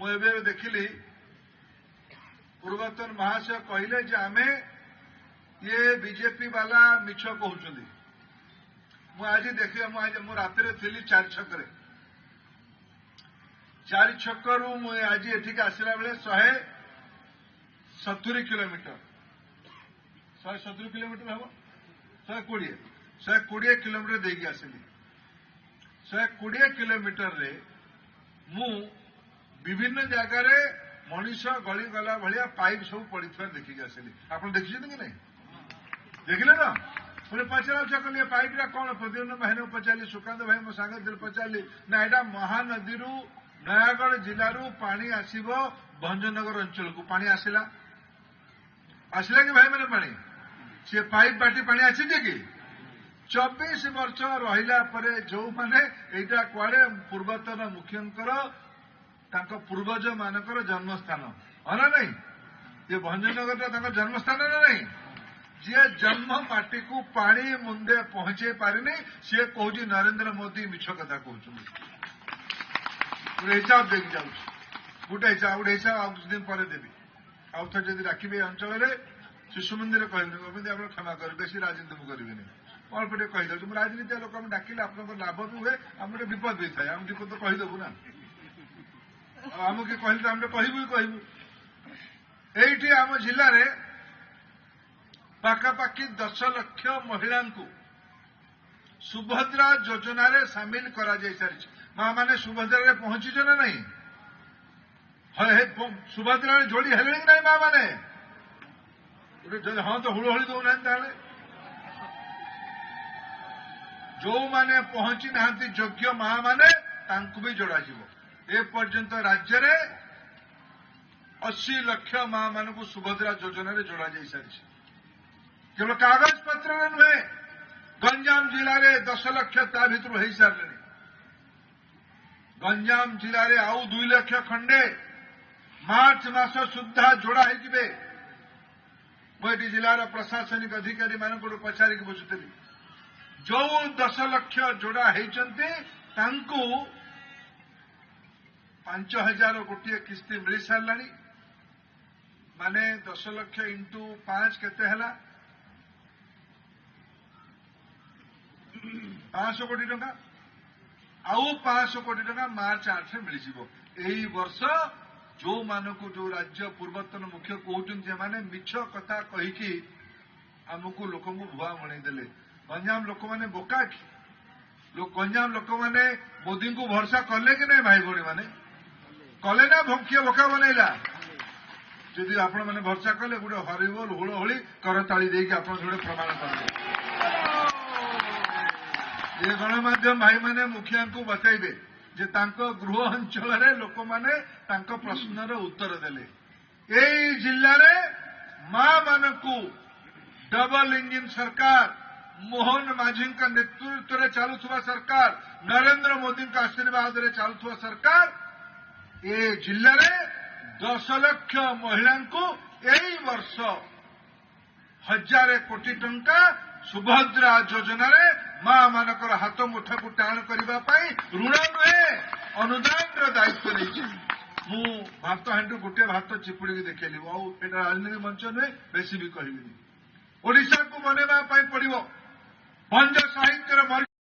मुझे देखिली पूर्वतन महाशय कहले जे आमे ये बीजेपी वाला मिछ कहते मुझे देखिए मुझे रात थी 4 छक 4 छकू मुझे आज एठिक आसला बेले 170 किलोमीटर 170 किलोमीटर हम 120 किलोमीटर देकी आसली 120 किलोमीटर रे मु विभिन्न जगार मनीष गली गला भाया पाइप सब पड़ी देखिक आसली आप देखी कि नहीं देखिले ना मुझे पचरा कल पाइप कौन प्रद्युम्न भाई ने पचारि सुकांत भाई मो सांगे पचारि ना यहाँ महानदी नयागढ़ जिलू पानी आसब भंजनगर अंचल को पानी आसला आसला कि भाई मैंने पानी सी पाइप बाटी पानी आसी कि 24 वर्ष रहा जो मैंने यहाँ कुआड़े पूर्वतन मुख्यंकर पूर्वज मानकर जन्मस्थान अना नहीं ये भंजनगर जन्मस्थान ना नहीं जी जन्म माटी को पानी मुंदे पहुंचे पारिनी सी कौच नरेंद्र मोदी मिछ कथा कहते हिसाब देख जाऊँ गोटे हिसाब कुछ दिन पर देवी आउ थे जब राखी अंचल शिशु मंदिर कहबी आप क्षमा कर बेसी राजनीति मुझे करी अल्प टे कहीदे तुम राजनीति लोक डाकिले आप लाभ भी हुए आम गोटे विपद भी थाए आम विपद कहीदेबू ना आम किए कहले आम कहबू ये आम जिले में पाखापाखि 10 लाख महिला को सुभद्रा योजना रे सामिल करा जाय सारी मां माने सुभद्रा रे पहुंची ना नहीं सुभद्रा रे जोड़ी हेले कि नहीं मां माने हाँ तो हुड़ोहड़ी दौना जो माने पहुंची ना योग्य मां माने तांकु भी जोड़ा ए पर्यंत राज्य रे 80 लाख मां मान को सुभद्रा योजना रे जोड़ा जाय सारी केवल कागज पत्र नुहे गंजाम जिले में 10 लाख ता भर हो सारे गंजाम जिले में आउ 2 लाख खंडे मार्च मास सुधा जोड़ा हो मुझे जिलार प्रशासनिक अधिकारी मान पचारिक बुझुली जो 10 लाख जोड़ा होती 5000 गोटे किस्ती मिल सारा माने 10 लाख इंटू 5 केते हला 500 कोटी टंका आउ 500 कोटी टंका मार्च 8 मिल यही वर्ष जो मानक जो राज्य पूर्वतन मुख्य कहते माने मिछ कथा कहीकि आमको लोक भुआ बणईदे गंजाम लोक मैंने बोका कि गंजाम लोक मैंने मोदी को भरोसा कले कि नहीं भाई भौणी मैंने कले ना किए बोका बनईला जदि आपण मैंने भरोसा कले गोटे हरिबोल हुड़ोहली करताली देकी आप प्रमाण करेंगे ये गणमाध्यम भाई मैंने मुखिया को बतईबे जे तांको गृह अंचल लोक मैंने प्रश्नर उत्तर देले यही जिले में मां मान को डबल इंजिन सरकार मोहन माझी नेतृत्व में चलुवा सरकार नरेंद्र मोदी आशीर्वाद में चलुवा सरकार ये जिले में 10 लाख महिला को यही वर्ष 1000 कोटी टंका सुभद्रा योजना रे मां मानकर हाथ मुठा को टाण करने ऋण नुहे अनुदान दायित्व नहीं मु भात हांडू गोटे भात चिपुड़ी देखली राजनीति मंच नुहे बेसी भी कहबी ओडिशा को बनवा पड़ो भंज साहित्य